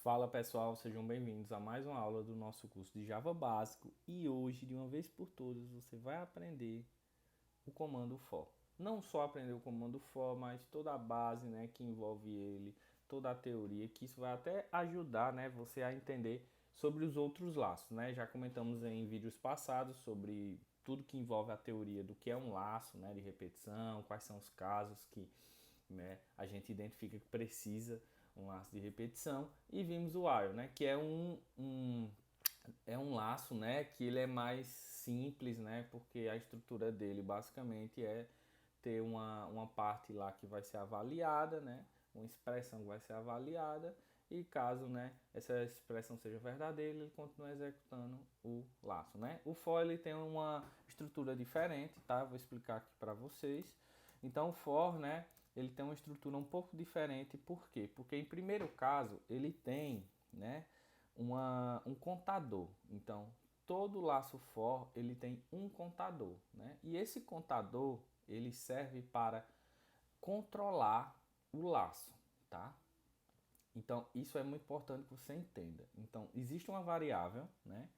Fala pessoal, sejam bem-vindos a mais uma aula do nosso curso de Java Básico e hoje, de uma vez por todas, você vai aprender o comando for. Não só aprender o comando for, mas toda a base, né, que envolve ele, toda a teoria, que isso vai até ajudar, né, você a entender sobre os outros laços, né? Já comentamos em vídeos passados sobre tudo que envolve a teoria do que é um laço, né, de repetição, quais são os casos que, né, a gente identifica que precisa um laço de repetição, e vimos o while, né, que é um laço, né, que ele é mais simples, né, porque a estrutura dele basicamente é ter uma parte lá que vai ser avaliada, né, uma expressão que vai ser avaliada, e caso, né, essa expressão seja verdadeira, ele continua executando o laço, né. O for ele tem uma estrutura diferente, tá? Vou explicar aqui para vocês. Então o for, né, ele tem uma estrutura um pouco diferente, por quê? Porque em primeiro caso ele tem, né, um contador. Então todo laço for ele tem um contador, né? E esse contador ele serve para controlar o laço, tá? Então isso é muito importante que você entenda. Então existe uma variável, né,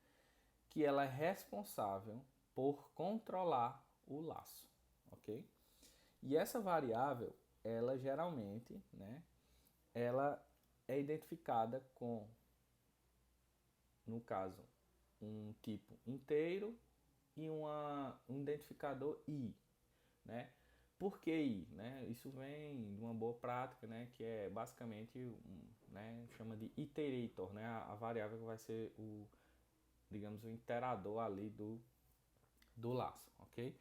que ela é responsável por controlar o laço, ok? E essa variável, ela geralmente, né, ela é identificada com, no caso, um tipo inteiro e um identificador i, né? Por que i? Né? Isso vem de uma boa prática, né, que é basicamente, né, chama de iterator, né, a variável que vai ser o, digamos, o iterador ali do laço, ok?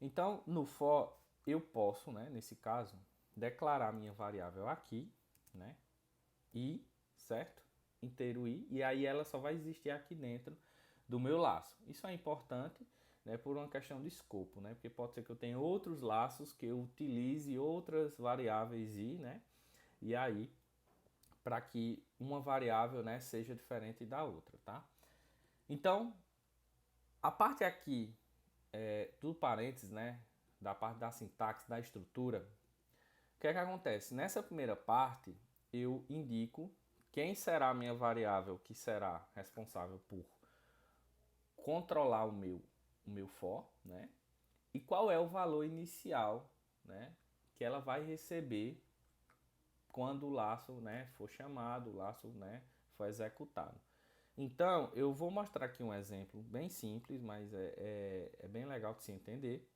Então, no for, eu posso, né, nesse caso, declarar minha variável aqui, né, i, certo? Inteiro i, e aí ela só vai existir aqui dentro do meu laço. Isso é importante, né, por uma questão de escopo, né, porque pode ser que eu tenha outros laços que eu utilize outras variáveis i, né, e aí para que uma variável, né, seja diferente da outra, tá? Então, a parte aqui do parênteses, né, da parte da sintaxe, da estrutura, o que é que acontece? Nessa primeira parte, eu indico quem será a minha variável que será responsável por controlar o meu for, né? E qual é o valor inicial, né, que ela vai receber quando o laço, né, for chamado, o laço, né, for executado. Então, eu vou mostrar aqui um exemplo bem simples, mas é bem legal de se entender,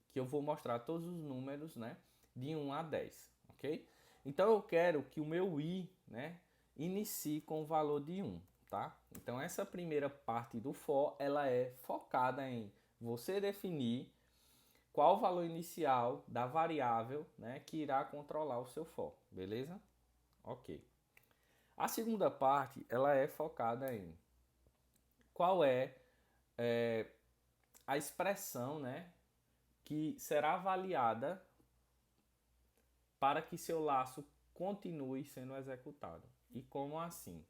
que eu vou mostrar todos os números, né, de 1 a 10, ok? Então eu quero que o meu i, né, inicie com o valor de 1, tá? Então essa primeira parte do for, ela é focada em você definir qual o valor inicial da variável, né, que irá controlar o seu for, beleza? Ok. A segunda parte, ela é focada em qual é a expressão, né, que será avaliada para que seu laço continue sendo executado. E como assim?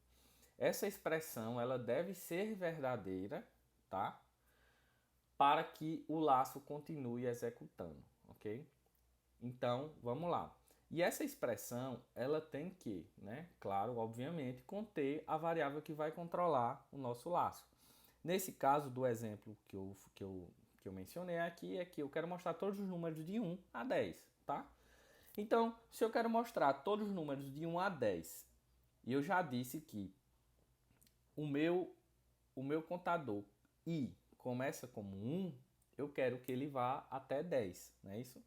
Essa expressão ela deve ser verdadeira, tá? Para que o laço continue executando, ok? Então, vamos lá. E essa expressão, ela tem que, né, claro, obviamente, conter a variável que vai controlar o nosso laço. Nesse caso do exemplo que eu mencionei aqui, é que eu quero mostrar todos os números de 1 a 10, tá? Então, se eu quero mostrar todos os números de 1 a 10, e eu já disse que o meu, o meu contador i começa como 1, eu quero que ele vá até 10, não é isso?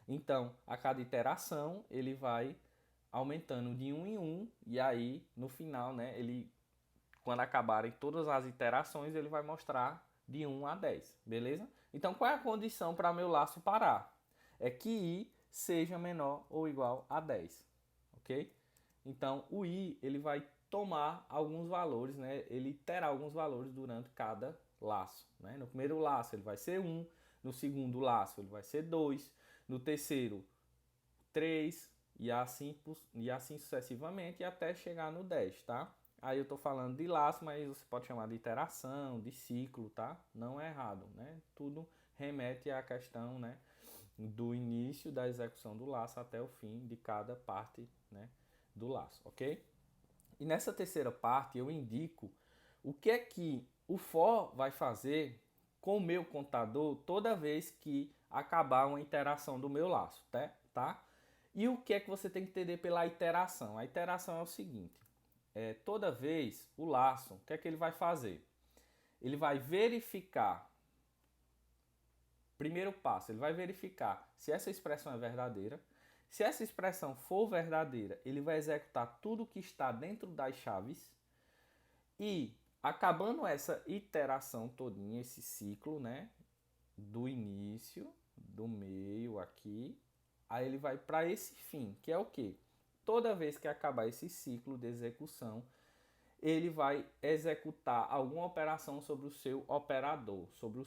Então, a cada iteração, ele vai aumentando de 1 em 1, e aí, no final, né, ele, quando acabarem todas as iterações, ele vai mostrar de 1 a 10, beleza? Então, qual é a condição para meu laço parar? É que i seja menor ou igual a 10, ok? Então, o i ele vai tomar alguns valores, né? Ele terá alguns valores durante cada laço, né? No primeiro laço ele vai ser 1, no segundo laço ele vai ser 2, no terceiro 3 e assim sucessivamente até chegar no 10, tá? Aí eu tô falando de laço, mas você pode chamar de iteração, de ciclo, tá? Não é errado, né? Tudo remete à questão, né, do início da execução do laço até o fim de cada parte, né, do laço, ok? E nessa terceira parte eu indico o que é que o for vai fazer com o meu contador toda vez que acabar uma iteração do meu laço, tá? E o que é que você tem que entender pela iteração? A iteração é o seguinte, toda vez o laço, o que é que ele vai fazer? Ele vai verificar, primeiro passo, ele vai verificar se essa expressão é verdadeira. Se essa expressão for verdadeira, ele vai executar tudo que está dentro das chaves e acabando essa iteração todinha, esse ciclo, né, do início, do meio aqui, aí ele vai para esse fim, que é o quê? Toda vez que acabar esse ciclo de execução, ele vai executar alguma operação sobre o seu operador, sobre o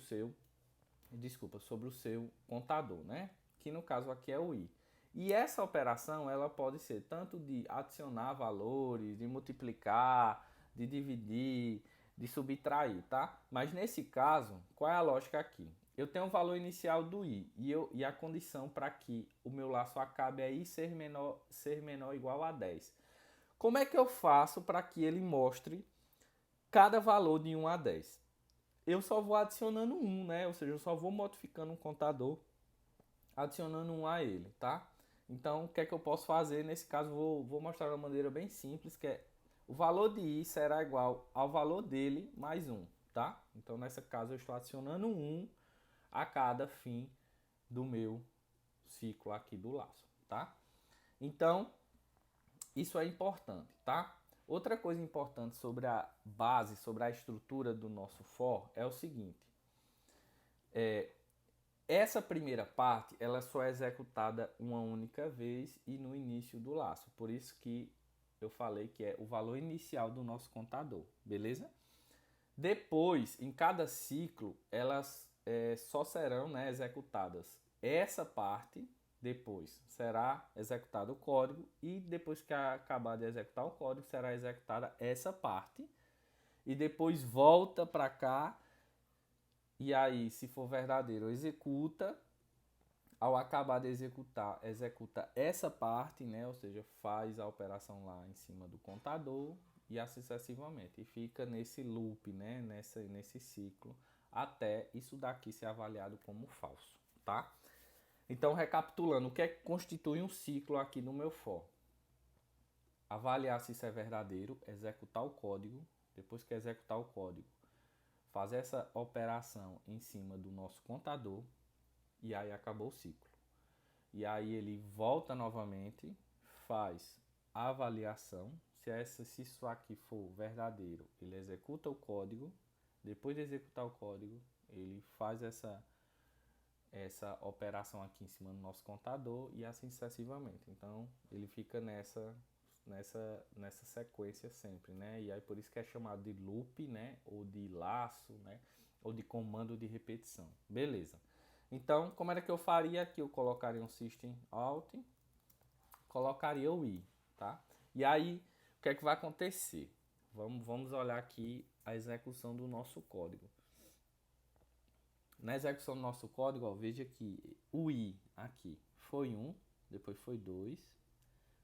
seu contador, né? Que no caso aqui é o i. E essa operação ela pode ser tanto de adicionar valores, de multiplicar, de dividir, de subtrair, tá? Mas nesse caso, qual é a lógica aqui? Eu tenho o valor inicial do i e a condição para que o meu laço acabe é i ser menor ou igual a 10. Como é que eu faço para que ele mostre cada valor de 1 a 10? Eu só vou adicionando 1, né? Ou seja, eu só vou modificando um contador, adicionando 1 a ele, tá? Então, o que é que eu posso fazer? Nesse caso, vou mostrar de uma maneira bem simples, que é o valor de i será igual ao valor dele mais 1, tá? Então, nessa caso, eu estou adicionando 1 a cada fim do meu ciclo aqui do laço, tá? Então, isso é importante, tá? Outra coisa importante sobre a base, sobre a estrutura do nosso for é o seguinte. Essa primeira parte, ela só é executada uma única vez e no início do laço. Por isso que eu falei que é o valor inicial do nosso contador, beleza? Depois, em cada ciclo, elas só serão, né, executadas essa parte. Depois será executado o código e depois que acabar de executar o código, será executada essa parte e depois volta para cá e aí, se for verdadeiro, executa. Ao acabar de executar, executa essa parte, né? Ou seja, faz a operação lá em cima do contador e assim sucessivamente. E fica nesse loop, né? Nesse ciclo, até isso daqui ser avaliado como falso, tá? Então, recapitulando, o que é que constitui um ciclo aqui no meu for? Avaliar se isso é verdadeiro, executar o código, depois que executar o código, fazer essa operação em cima do nosso contador e aí acabou o ciclo. E aí ele volta novamente, faz a avaliação, se isso aqui for verdadeiro, ele executa o código, depois de executar o código, ele faz essa operação aqui em cima do nosso contador e assim sucessivamente. Então ele fica nessa sequência sempre, né? E aí por isso que é chamado de loop, né? Ou de laço, né? Ou de comando de repetição. Beleza. Então, como era que eu faria aqui? Eu colocaria um system out, colocaria o i, tá? E aí, o que é que vai acontecer? Vamos olhar aqui a execução do nosso código. Na execução do nosso código, ó, veja que o i aqui foi 1, depois foi 2,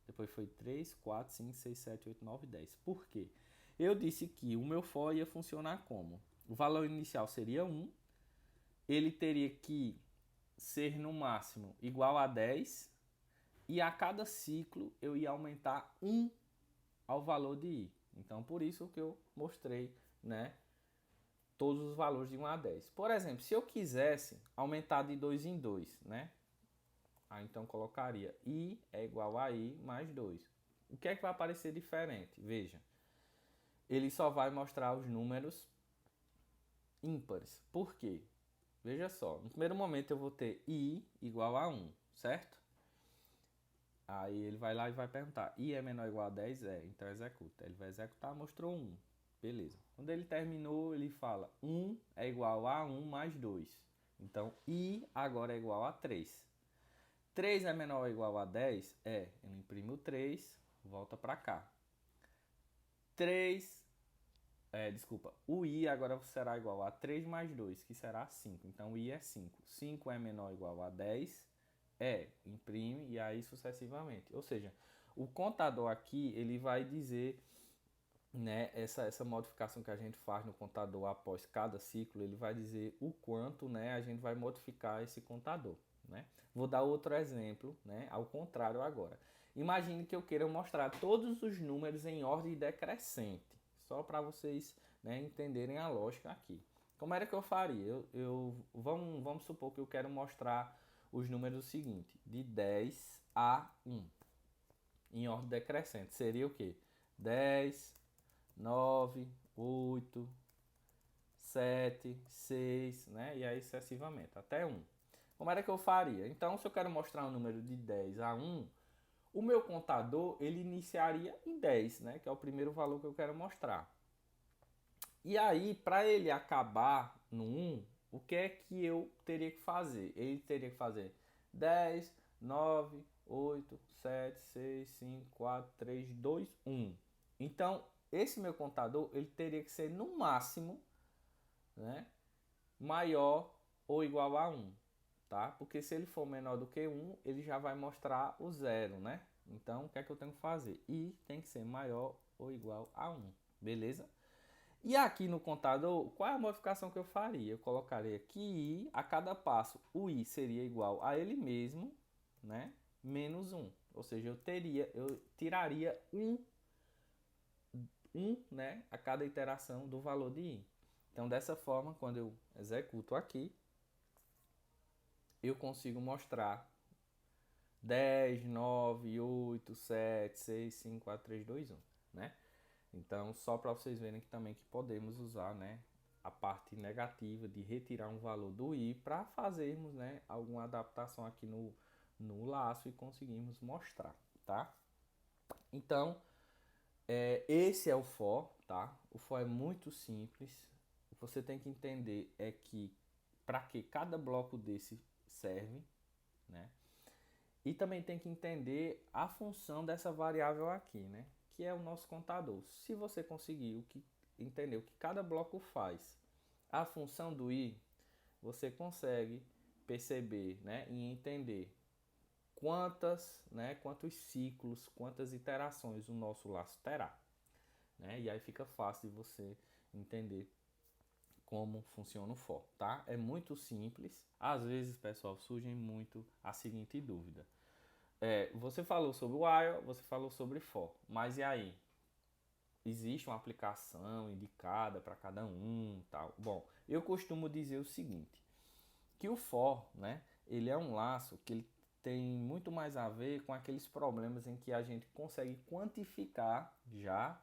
depois foi 3, 4, 5, 6, 7, 8, 9, 10. Por quê? Eu disse que o meu for ia funcionar como? O valor inicial seria 1, ele teria que ser no máximo igual a 10 e a cada ciclo eu ia aumentar 1 ao valor de i. Então, por isso que eu mostrei, né, todos os valores de 1 a 10. Por exemplo, se eu quisesse aumentar de 2 em 2, né? Aí então colocaria i é igual a i mais 2. O que é que vai aparecer diferente? Veja, ele só vai mostrar os números ímpares. Por quê? Veja só, no primeiro momento eu vou ter i igual a 1, certo? Aí ele vai lá e vai perguntar, i é menor ou igual a 10? É, então executa. Ele vai executar, mostrou 1. Beleza. Quando ele terminou, ele fala 1 é igual a 1 mais 2. Então, i agora é igual a 3. 3 é menor ou igual a 10? É. Ele imprime o 3, volta para cá. 3, o i agora será igual a 3 mais 2, que será 5. Então, o i é 5. 5 é menor ou igual a 10? É. Imprime e aí sucessivamente. Ou seja, o contador aqui, ele vai dizer né, essa modificação que a gente faz no contador após cada ciclo, ele vai dizer o quanto, né, a gente vai modificar esse contador, né? Vou dar outro exemplo, né, ao contrário agora. Imagine que eu queira mostrar todos os números em ordem decrescente, só para vocês, né, entenderem a lógica aqui. Como era que eu faria? Vamos supor que eu quero mostrar os números seguintes, de 10 a 1, em ordem decrescente. Seria o quê? 10, 9, 8, 7, 6, né? E aí sucessivamente, até 1. Como era que eu faria? Então, se eu quero mostrar um número de 10 a 1, o meu contador, ele iniciaria em 10, né? Que é o primeiro valor que eu quero mostrar. E aí, para ele acabar no 1, o que é que eu teria que fazer? Ele teria que fazer 10, 9, 8, 7, 6, 5, 4, 3, 2, 1. Então, esse meu contador, ele teria que ser no máximo, né, maior ou igual a 1, tá? Porque se ele for menor do que 1, ele já vai mostrar o 0, né? Então, o que é que eu tenho que fazer? I tem que ser maior ou igual a 1, beleza? E aqui no contador, qual é a modificação que eu faria? Eu colocaria que i, a cada passo, o i seria igual a ele mesmo, né? Menos 1. Ou seja, eu tiraria um, né? A cada iteração do valor de i. Então, dessa forma, quando eu executo aqui, eu consigo mostrar 10, 9, 8, 7, 6, 5, 4, 3, 2, 1, né? Então, só para vocês verem que também que podemos usar, né, a parte negativa de retirar um valor do i para fazermos, né, alguma adaptação aqui no laço e conseguirmos mostrar, tá? Então, esse é o for, tá? O for é muito simples. O que você tem que entender é que para que cada bloco desse serve, né? E também tem que entender a função dessa variável aqui, né? Que é o nosso contador. Se você conseguir entender o que cada bloco faz, a função do i, você consegue perceber, né, e entender quantos ciclos, quantas iterações o nosso laço terá, né? E aí fica fácil de você entender como funciona o for, tá? É muito simples. Às vezes, pessoal, surge muito a seguinte dúvida. Você falou sobre o while, você falou sobre for, mas e aí? Existe uma aplicação indicada para cada um, tal? Bom, eu costumo dizer o seguinte, que o for, né, ele é um laço que ele tem muito mais a ver com aqueles problemas em que a gente consegue quantificar já,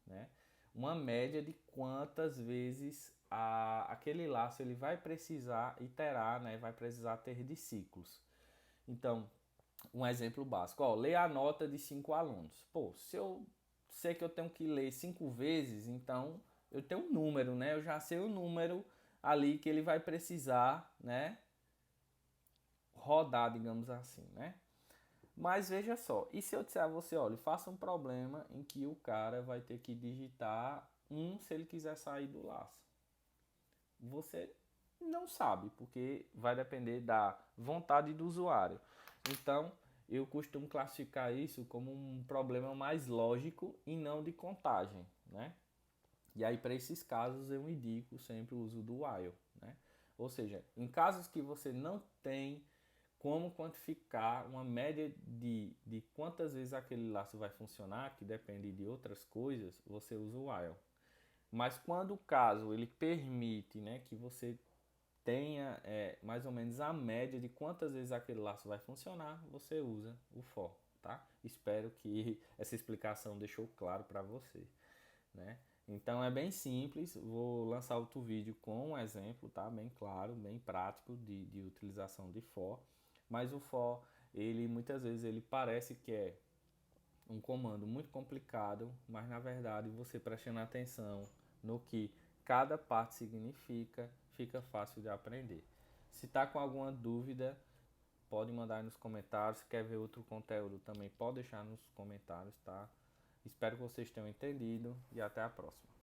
né, uma média de quantas vezes aquele laço ele vai precisar iterar, né, vai precisar ter de ciclos. Então, um exemplo básico, ó, ler a nota de 5 alunos. Pô, se eu sei que eu tenho que ler 5 vezes, então eu tenho um número, né? Eu já sei o número ali que ele vai precisar, né, rodar, digamos assim, né? Mas veja só, e se eu disser a você, olha, faça um problema em que o cara vai ter que digitar se ele quiser sair do laço. Você não sabe, porque vai depender da vontade do usuário. Então, eu costumo classificar isso como um problema mais lógico e não de contagem, né? E aí, para esses casos, eu indico sempre o uso do while, né? Ou seja, em casos que você não tem como quantificar uma média de quantas vezes aquele laço vai funcionar, que depende de outras coisas, você usa o while. Mas quando o caso ele permite, né, que você tenha mais ou menos a média de quantas vezes aquele laço vai funcionar, você usa o for, tá? Espero que essa explicação deixou claro para você, né? Então é bem simples, vou lançar outro vídeo com um exemplo, tá? Bem claro, bem prático de utilização de for, mas o for, ele muitas vezes ele parece que é um comando muito complicado, mas na verdade você prestando atenção no que cada parte significa, fica fácil de aprender. Se está com alguma dúvida, pode mandar nos comentários. Se quer ver outro conteúdo também, pode deixar nos comentários, tá? Espero que vocês tenham entendido e até a próxima.